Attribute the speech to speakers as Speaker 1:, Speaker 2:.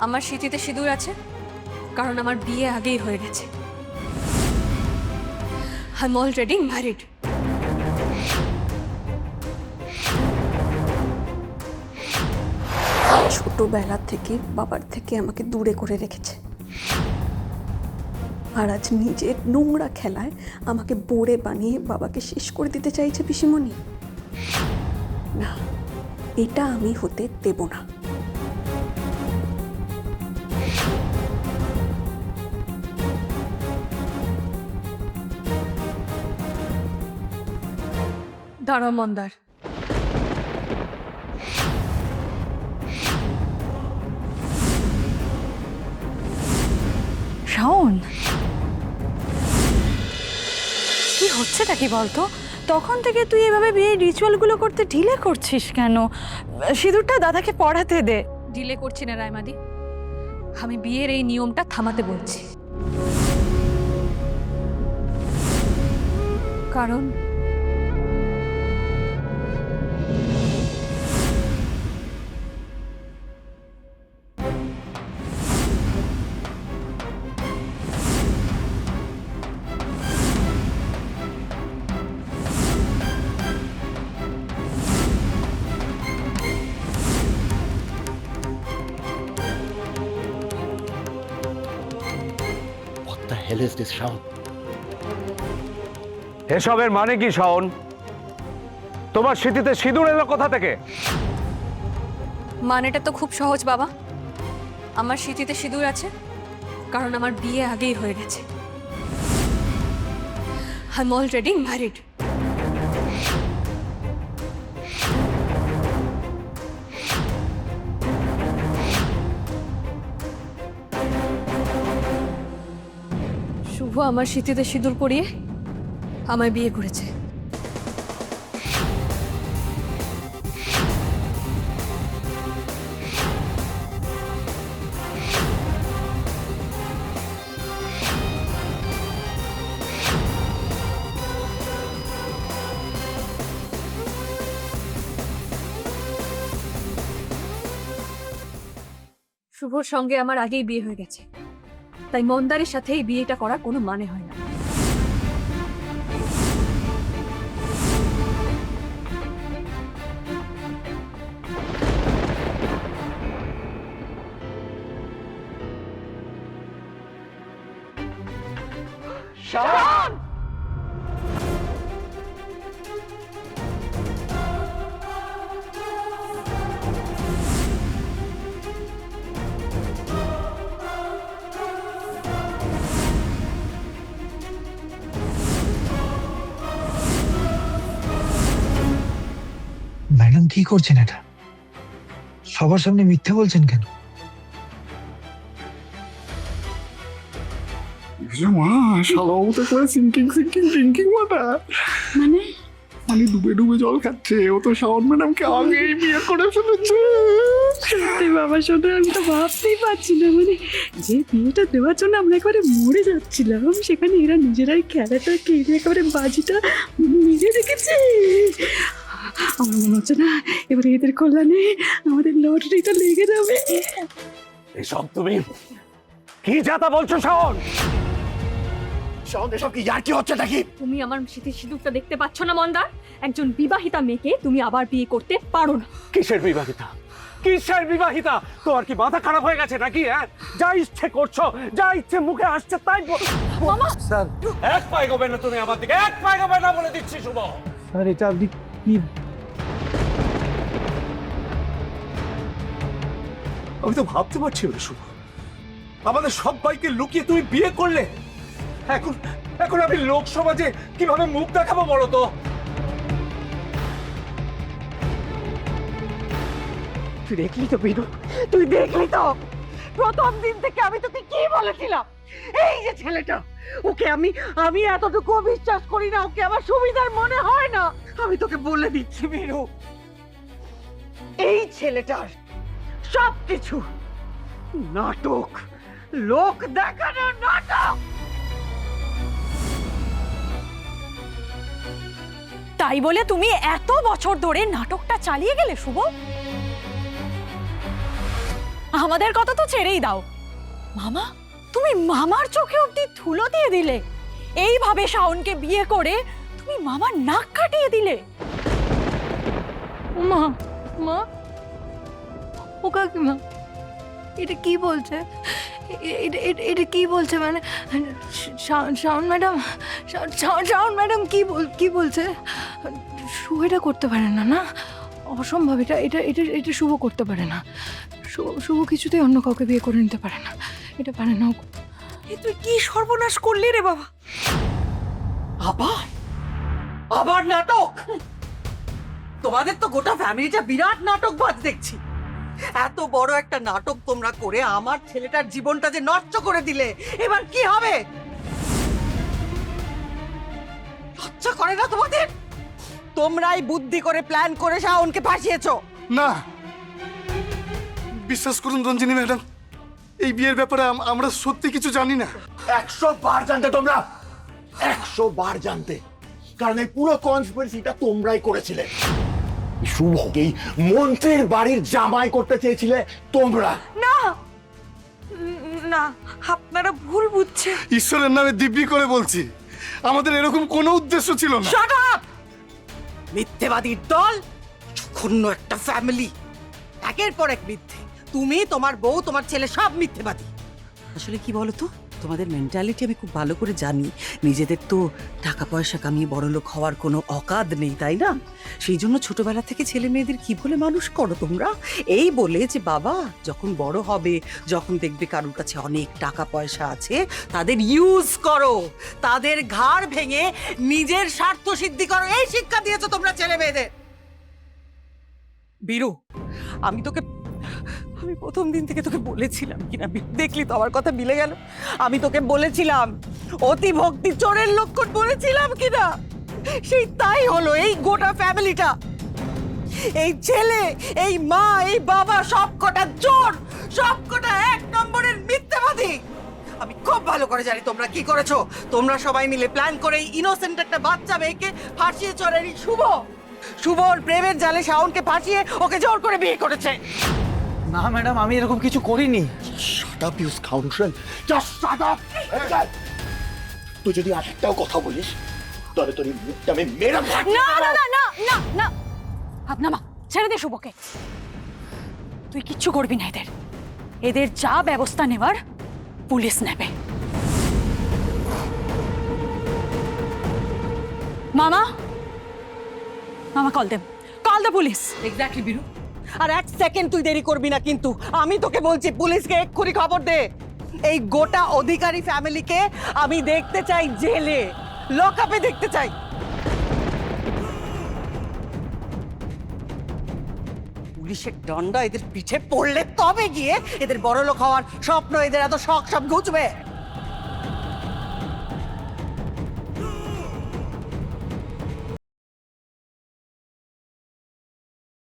Speaker 1: আমার স্মৃতিতে সিঁদুর আছে, কারণ আমার বিয়ে আগেই হয়ে গেছে। I am already married.
Speaker 2: ছোটবেলা থেকে বাবার থেকে আমাকে দূরে করে রেখেছে, আর আজ নিজের নোংরা খেলায় আমাকে বোরে বানিয়ে বাবাকে শেষ করে দিতে চাইছে পিসিমণি। না, এটা আমি হতে দেব না।
Speaker 1: দাঁড়াও মন্দার,
Speaker 3: শাওন, কি হচ্ছেটা কি বলতো? তখন থেকে তুই এভাবে বিয়ের রিচুয়ালগুলো করতে ঢিলে করছিস কেন? সিঁদুরটা দাদাকে পড়াতে দে।
Speaker 1: ডিলে করছি না রায়মাদি, আমি বিয়ের এই নিয়মটা থামাতে বলছি। কারণ
Speaker 4: What the hell is this, Shaun?
Speaker 5: এসবের মানে কি শাওন? তোমার স্মৃতিতে সিঁদুর এলো কোথা থেকে?
Speaker 1: মানেটা তো খুব সহজ বাবা। আমার স্মৃতিতে সিঁদুর আছে, কারণ আমার বিয়ে আগেই হয়ে গেছে। I am already married. Shubho আমার স্মৃতিতে সিঁদুর পরিয়ে আমায় বিয়ে করেছে। শুভর সঙ্গে আমার আগেই বিয়ে হয়ে গেছে, তাই মন্দারের সাথে এই বিয়েটা করার কোনো মানে হয় না।
Speaker 6: ম্যাডাম কি করছেন এটা? সবার সামনে মিথ্যে বলছেন কেন?
Speaker 7: মা শালাও তো করে সিঙ্কিং ওয়াটার
Speaker 3: মানে
Speaker 7: মানে ডুবে ডুবে জল খাচ্ছে। ও তো শাওন ম্যাডামকে আগেই বিয়ে করে ফেলেছে।
Speaker 3: সত্যি বাবা, শোনো, আমি তো ভাবতেই পারছি না। মানে যে বিয়েটা দেওয়ার জন্য আমরা একেবারে মরে যাচ্ছিলাম, সেখানে এরা নিজেরাই খেলাটা কেড়ে একেবারে বাজিটা নিজে রেখেছে। আমার মনে হচ্ছে না এবারে এদের কল্যাণে আমাদের লটারিটা লেগে যাবে।
Speaker 5: এসব তুমি কি যাতা বলছো শাওন?
Speaker 4: শাওন, এসব কি ইয়ার কি হচ্ছে নাকি?
Speaker 1: তুমি আমার স্মৃতির সিঁদুরটা দেখতে পাচ্ছ না মন্দার? একজন বিবাহিতা মেয়েকে তুমি আবার বিয়ে করতে পারো না।
Speaker 5: কিসের বিবাহিতা? কিসের বিবাহিতা? তোমার কি মাথা খারাপ হয়ে গেছে নাকি? হ্যাঁ, যা ইচ্ছে করছো, যা ইচ্ছে মুখে আসছে তাই মামা। স্যার, এক পায়ে গোবে না তুমি আমার দিকে, এক পায়ে গোবে না বলে দিচ্ছি শুভ।
Speaker 6: স্যার, এটা আপনি কি?
Speaker 5: আমি তো ভাবতে পারছি না শুভ, আমাদের সবাইকে লুকিয়ে তুমি বিয়ে করলে। এখন এখন আমি লোক সমাজে কিভাবে মুখ দেখাবো বলো তো?
Speaker 8: তুই দেখলি তো বিনু, তুই দেখলি তো প্রথম দিন থেকে আমি তোকে কি বলেছিলাম? এই যে ছেলেটা, ওকে আমি এতটুকু বিশ্বাস করি না, ওকে আমার সুবিধার মনে হয় না। আমি তোকে বলে দিচ্ছি বিনু, এই ছেলেটার সবকিছু নাটক, লোক দেখানোর নাটক।
Speaker 3: তাই বলে তুমি এত বছর ধরে নাটকটা চালিয়ে গেলে শুভ?
Speaker 9: আমাদের কথা তো ছেড়েই দাও, মামা তুমি মামার চোখে অব্দি ধুলো দিয়ে দিলে। এইভাবে শাওনকে বিয়ে করে তুমি মামার নাক কাটিয়ে দিলে।
Speaker 1: মা মা ও কাকিমা, এটা কি বলছে? এটা কি বলছে? মানে শাওন ম্যাডাম, শাওন ম্যাডাম কি বলছে? শুভ এটা করতে পারে না, না অসম্ভব। এটা এটা এটা এটা শুভ করতে পারে না। শুভ কিছুতেই অন্য কাউকে বিয়ে করে নিতে পারে না, এটা পারে না।
Speaker 8: তুই কি সর্বনাশ করলি রে বাবা? আবার আবার নাটক? তোমাদের তো গোটা ফ্যামিলিটা বিরাট নাটকবাজ দেখছি। এত বড় একটা নাটক তোমরা করে আমার ছেলেটার জীবনটা যে নষ্ট করে দিলে, এবার কি হবে? লজ্জা করে না তোমাদের? তোমরাই বুদ্ধি করে প্ল্যান করে শাওনকে ফাঁসিয়েছো।
Speaker 7: না, বিশ্বাস করুন রঞ্জিনী ম্যাডাম, এই বিয়ের ব্যাপারে আমরা সত্যি কিছু জানি না।
Speaker 4: 100 বার জানতে তোমরা, 100 বার জানতে, কারণ এই পুরো কনস্পিরেসিটা তোমরাই করেছিলে। শুভকেই মন্ত্রীর বাড়ির জামাই করতে চেয়েছিলে তোমরা।
Speaker 8: না না, আপনারা ভুল বুঝছেন।
Speaker 7: ঈশ্বরের নামে দিব্যি করে বলছি, আমাদের এরকম কোনো উদ্দেশ্য ছিল না।
Speaker 8: Shut up! মিথ্যেবাদীর দল, জঘন্য একটা ফ্যামিলি, একের পর এক মিথ্যে। তুমি, তোমার বউ, তোমার ছেলে সব মিথ্যেবাদী। আসলে কি বলতো, তোমাদের মেন্টালিটি আমি খুব ভালো করে জানি। নিজেদের তো টাকা পয়সা কামিয়ে বড়লোক হওয়ার কোনো অকাদ নেই, তাই না? সেই জন্য ছোটবেলা থেকে ছেলে মেয়েদের কি বলে মানুষ করো তোমরা? এই বলে যে বাবা যখন বড় হবে, যখন দেখবে কারোর কাছে অনেক টাকা পয়সা আছে, তাদের ইউজ করো, তাদের ঘাড় ভেঙে নিজের স্বার্থ সিদ্ধি করো। এই শিক্ষা দিয়েছো তোমরা ছেলে মেয়েদের। বীরু, আমি প্রথম দিন থেকে তোকে বলেছিলাম কিনা, দেখলি তো আমার কথা মিলে গেল। আমি তোকে বলেছিলাম অতি ভক্তি চোরের লক্ষণ, বলেছিলাম কিনা? সেই তাই হলো। এই গোটা ফ্যামিলিটা, এই ছেলে, এই মা, এই বাবা, সবকটা চোর, সবকটা 1 নম্বরের মিথ্যাবাদী। আমি খুব ভালো করে জানি তোমরা কি করেছো। তোমরা সবাই মিলে প্ল্যান করে এই ইনোসেন্ট একটা বাচ্চা মেয়েকে ফাঁসিয়েছো। আর এই শুভর প্রেমের জালে শাওনকে ফাঁসিয়ে ওকে জোর করে বিয়ে করেছে।
Speaker 5: না ম্যাডাম, আমি এরকম কিছু করিনি।
Speaker 4: Shut up you scoundrel, just shut up. তুই যদি আরেকটাও কথা বলিস তাহলে তোর এই মুখটা আমি মেরে ফাটিয়ে
Speaker 9: না
Speaker 4: দেবো।
Speaker 9: না না না না না, আপনার মা ছেড়ে দে শুভকে। তুই কিচ্ছু করবি না। এদের যা ব্যবস্থা নেবার পুলিশ নেবে। মামা, মামা কল দে পুলিশ।
Speaker 8: এক্স্যাক্টলি বীরু, আর 1 সেকেন্ড তুই দেরি করবি না কিন্তু। আমি তোকে বলছি, পুলিশকে এক্ষুনি খবর দে। এই গোটা অধিকারী ফ্যামিলিকে আমি দেখতে চাই জেলে, লকআপে দেখতে চাই। পুলিশের ডন্ডা এদের পিঠে পড়লে তবে গিয়ে এদের বড়লোক হওয়ার স্বপ্ন, এদের এত শখ সব ঘুচবে।